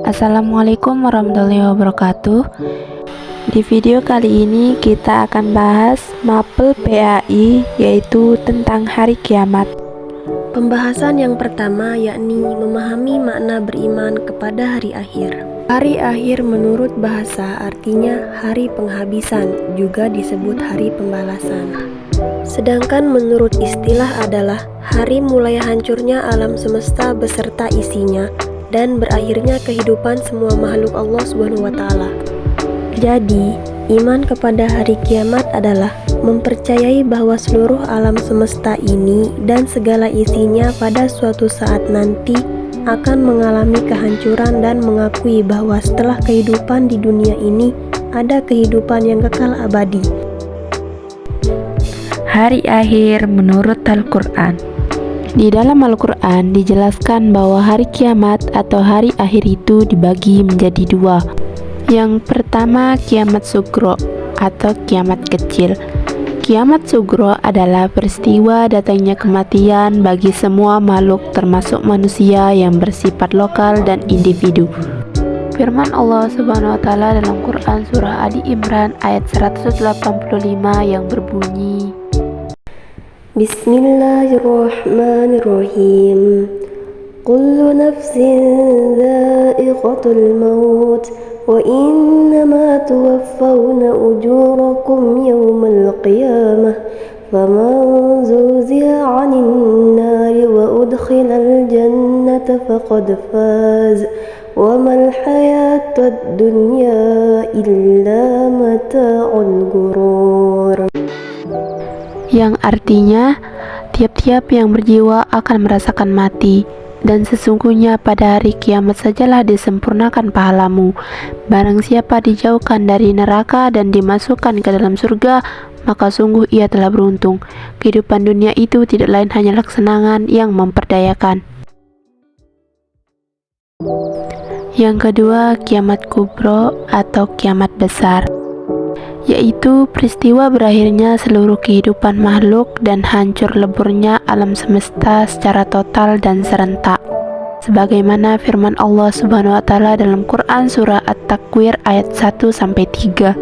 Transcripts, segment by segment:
Assalamualaikum warahmatullahi wabarakatuh. Di video kali ini kita akan bahas mapel PAI, yaitu tentang hari kiamat. Pembahasan yang pertama yakni memahami makna beriman kepada hari akhir. Hari akhir menurut bahasa artinya hari penghabisan, juga disebut hari pembalasan. Sedangkan menurut istilah adalah hari mulai hancurnya alam semesta beserta isinya dan berakhirnya kehidupan semua makhluk Allah SWT. Jadi, iman kepada hari kiamat adalah mempercayai bahwa seluruh alam semesta ini dan segala isinya pada suatu saat nanti akan mengalami kehancuran dan mengakui bahwa setelah kehidupan di dunia ini ada kehidupan yang kekal abadi. Hari akhir menurut Al-Quran. Di dalam Al-Quran dijelaskan bahwa hari kiamat atau hari akhir itu dibagi menjadi dua. Yang pertama, kiamat sugro atau kiamat kecil. Kiamat sugro adalah peristiwa datangnya kematian bagi semua makhluk termasuk manusia yang bersifat lokal dan individu. Firman Allah Subhanahu wa taala dalam Quran surah Ali Imran ayat 185 yang berbunyi, Bismillahirrahmanirrahim. Kullu nafsin dha'iqatul maut wa innama tuwaffawna ujurakum yawmal qiyamah faman zuziha 'anil nari wa udkhilal jannata faqad faz wa mal hayatud dunya illa mata'ul ghurur. yang artinya tiap-tiap yang berjiwa akan merasakan mati, dan sesungguhnya pada hari kiamat sajalah disempurnakan pahalamu. Barang siapa dijauhkan dari neraka dan dimasukkan ke dalam surga, maka sungguh ia telah beruntung. Kehidupan dunia itu tidak lain hanyalah kesenangan yang memperdayakan. Yang kedua, kiamat kubro atau kiamat besar, yaitu peristiwa berakhirnya seluruh kehidupan makhluk dan hancur leburnya alam semesta secara total dan serentak, sebagaimana firman Allah Subhanahu wa taala dalam Quran surah At-Takwir ayat 1-3.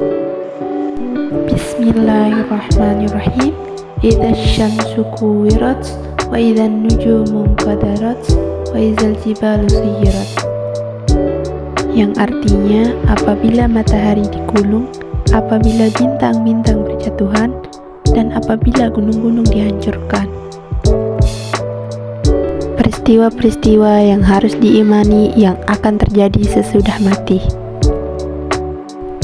Bismillahirrahmanirrahim. Idza syamsu kuwirat wa idzan nujumu qadarat wa idzal jibalu suyirat. Yang artinya apabila matahari dikulung, apabila bintang-bintang berjatuhan, dan apabila gunung-gunung dihancurkan. Peristiwa-peristiwa yang harus diimani yang akan terjadi sesudah mati.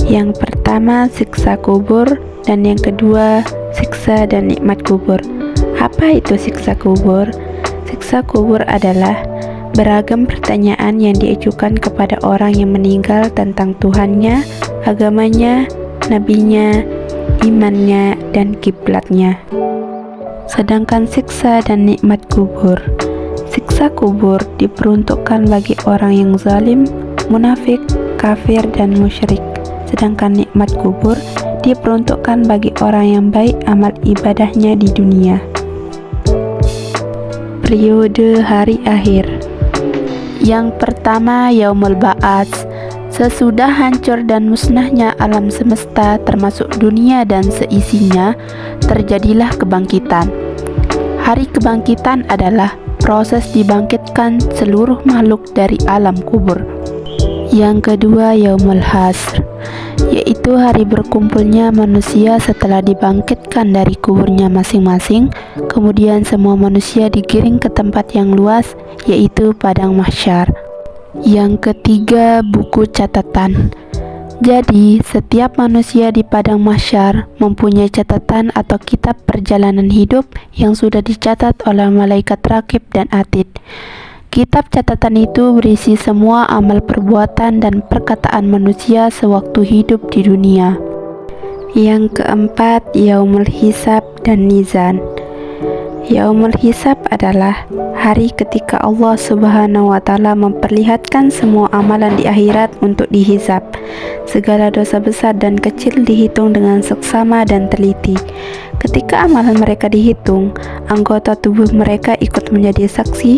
Yang pertama, siksa kubur, dan yang kedua, siksa dan nikmat kubur. Apa itu siksa kubur? Siksa kubur adalah beragam pertanyaan yang diajukan kepada orang yang meninggal tentang Tuhannya, agamanya, nabinya, imannya, dan kiblatnya. Sedangkan siksa dan nikmat kubur. Siksa kubur diperuntukkan bagi orang yang zalim, munafik, kafir, dan musyrik. Sedangkan nikmat kubur diperuntukkan bagi orang yang baik amal ibadahnya di dunia. Periode hari akhir. Yang pertama, Yaumul Ba'ats. Sesudah hancur dan musnahnya alam semesta termasuk dunia dan seisinya, terjadilah kebangkitan. Hari kebangkitan adalah proses dibangkitkan seluruh makhluk dari alam kubur. Yang kedua, Yaumul Hasr, yaitu hari berkumpulnya manusia setelah dibangkitkan dari kuburnya masing-masing. Kemudian semua manusia digiring ke tempat yang luas, yaitu padang mahsyar. Yang ketiga, buku catatan. Jadi, setiap manusia di padang mahsyar mempunyai catatan atau kitab perjalanan hidup yang sudah dicatat oleh malaikat raqib dan atid. Kitab catatan itu berisi semua amal perbuatan dan perkataan manusia sewaktu hidup di dunia. Yang keempat, Yaumul Hisab dan Mizan. Yaumul Hisab adalah hari ketika Allah Subhanahu wa Ta'ala memperlihatkan semua amalan di akhirat untuk dihisab. Segala dosa besar dan kecil dihitung dengan seksama dan teliti. Ketika amalan mereka dihitung, anggota tubuh mereka ikut menjadi saksi,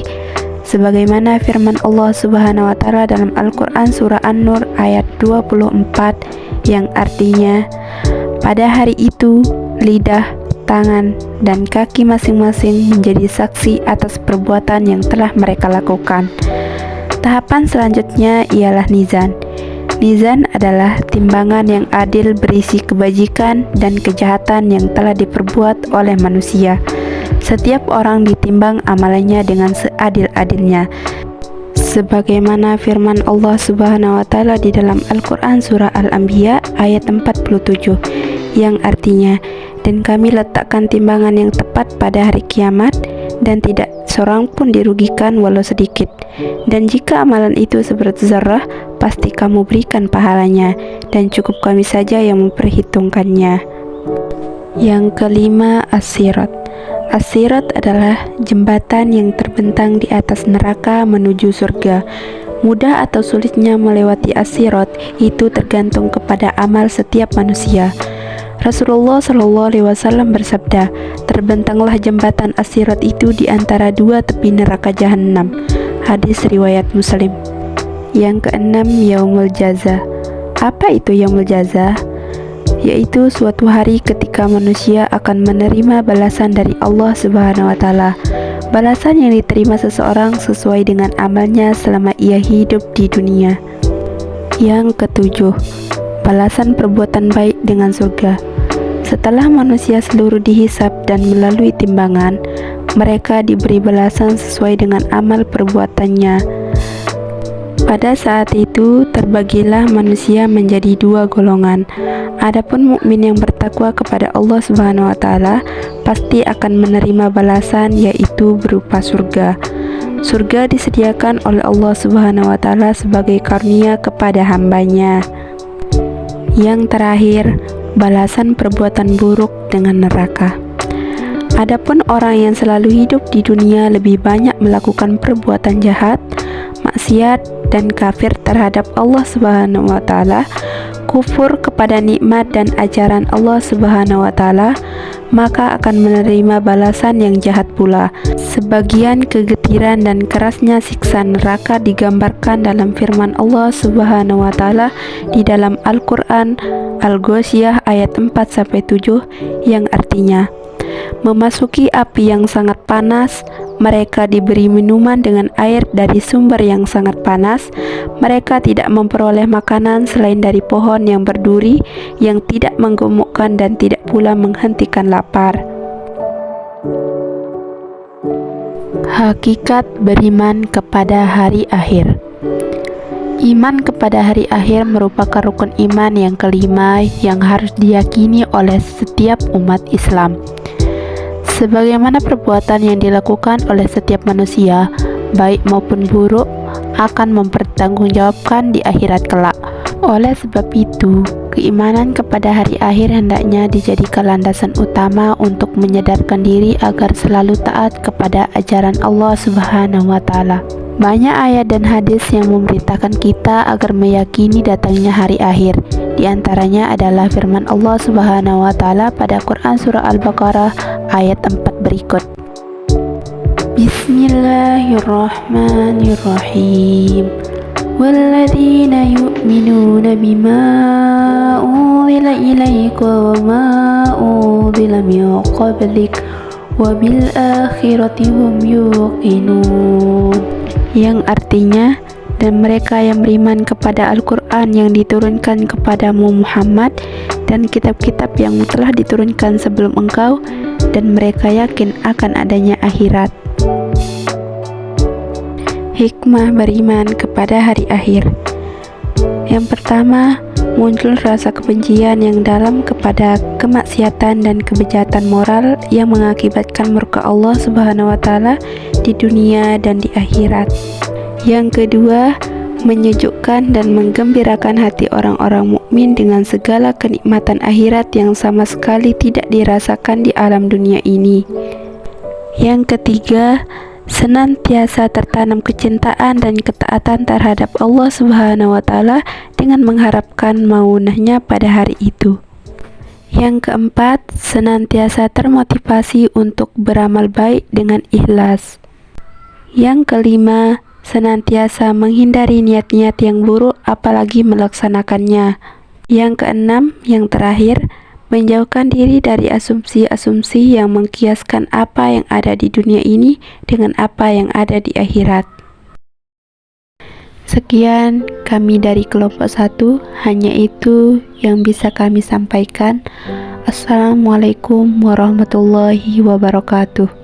sebagaimana firman Allah Subhanahu wa Ta'ala dalam Al-Quran Surah An-Nur ayat 24, yang artinya, pada hari itu lidah, tangan, dan kaki masing-masing menjadi saksi atas perbuatan yang telah mereka lakukan. Tahapan selanjutnya ialah mizan. Mizan adalah timbangan yang adil berisi kebajikan dan kejahatan yang telah diperbuat oleh manusia. Setiap orang ditimbang amalannya dengan seadil-adilnya, sebagaimana firman Allah Subhanahu wa Ta'ala di dalam Al-Quran Surah Al-Anbiya ayat 47, yang artinya, dan kami letakkan timbangan yang tepat pada hari kiamat, dan tidak seorang pun dirugikan walau sedikit. Dan jika amalan itu seperti zarah, pasti kamu berikan pahalanya, dan cukup kami saja yang memperhitungkannya. Yang kelima, as-sirat. As-sirat adalah jembatan yang terbentang di atas neraka menuju surga. Mudah atau sulitnya melewati as-sirat itu tergantung kepada amal setiap manusia. Rasulullah SAW bersabda, terbentanglah jembatan as-sirat itu di antara dua tepi neraka jahanam. Hadis riwayat Muslim. Yang keenam, Yaumul Jaza. Apa itu Yaumul Jaza? Yaitu suatu hari ketika manusia akan menerima balasan dari Allah Subhanahu wa Ta'ala. Balasan yang diterima seseorang sesuai dengan amalnya selama ia hidup di dunia. Yang ketujuh, balasan perbuatan baik dengan surga. Setelah manusia seluruh dihisab dan melalui timbangan, mereka diberi balasan sesuai dengan amal perbuatannya. Pada saat itu terbagilah manusia menjadi dua golongan. Adapun mukmin yang bertakwa kepada Allah Subhanahu wa Ta'ala pasti akan menerima balasan, yaitu berupa surga. Surga disediakan oleh Allah Subhanahu wa Ta'ala sebagai karunia kepada hambanya. Yang terakhir, balasan perbuatan buruk dengan neraka. Adapun orang yang selalu hidup di dunia lebih banyak melakukan perbuatan jahat, maksiat, dan kafir terhadap Allah Subhanahu wa Ta'ala, kufur kepada nikmat dan ajaran Allah Subhanahu wa Ta'ala, maka akan menerima balasan yang jahat pula. Sebagian kegetiran dan kerasnya siksa neraka digambarkan dalam firman Allah Subhanahu wa Ta'ala di dalam Al-Quran Al-Ghasyiyah ayat 4-7, yang artinya, memasuki api yang sangat panas, mereka diberi minuman dengan air dari sumber yang sangat panas, mereka tidak memperoleh makanan selain dari pohon yang berduri yang tidak menggemukkan dan tidak pula menghentikan lapar. Hakikat beriman kepada hari akhir. Iman kepada hari akhir merupakan rukun iman yang kelima yang harus diyakini oleh setiap umat Islam. Sebagaimana perbuatan yang dilakukan oleh setiap manusia, baik maupun buruk, akan mempertanggungjawabkan di akhirat kelak. Oleh sebab itu, keimanan kepada hari akhir hendaknya dijadikan landasan utama untuk menyadarkan diri agar selalu taat kepada ajaran Allah Subhanahu wa Ta'ala. Banyak ayat dan hadis yang memberitakan kita agar meyakini datangnya hari akhir. Di antaranya adalah firman Allah Subhanahu wa Ta'ala pada Quran Surah Al-Baqarah ayat 4 berikut. Bismillahirrahmanirrahim. Walladzina yu'minuna bima unzila ilaika wa ma unzila min qablik wa bil akhirati hum yuqinun. Yang artinya, dan mereka yang beriman kepada Al-Quran yang diturunkan kepadamu Muhammad dan kitab-kitab yang telah diturunkan sebelum engkau, dan mereka yakin akan adanya akhirat. Hikmah beriman kepada hari akhir. Yang pertama, muncul rasa kebencian yang dalam kepada kemaksiatan dan kejahatan moral yang mengakibatkan murka Allah Subhanahu wa Ta'ala di dunia dan di akhirat. Yang kedua, menyejukkan dan menggembirakan hati orang-orang mukmin dengan segala kenikmatan akhirat yang sama sekali tidak dirasakan di alam dunia ini. Yang ketiga, senantiasa tertanam kecintaan dan ketaatan terhadap Allah Subhanahu wa Ta'ala dengan mengharapkan maunahnya pada hari itu. Yang keempat, senantiasa termotivasi untuk beramal baik dengan ikhlas. Yang kelima, senantiasa menghindari niat-niat yang buruk apalagi melaksanakannya. Yang keenam, yang terakhir, menjauhkan diri dari asumsi-asumsi yang mengkiaskan apa yang ada di dunia ini dengan apa yang ada di akhirat. Sekian kami dari kelompok 1, hanya itu yang bisa kami sampaikan. Assalamualaikum warahmatullahi wabarakatuh.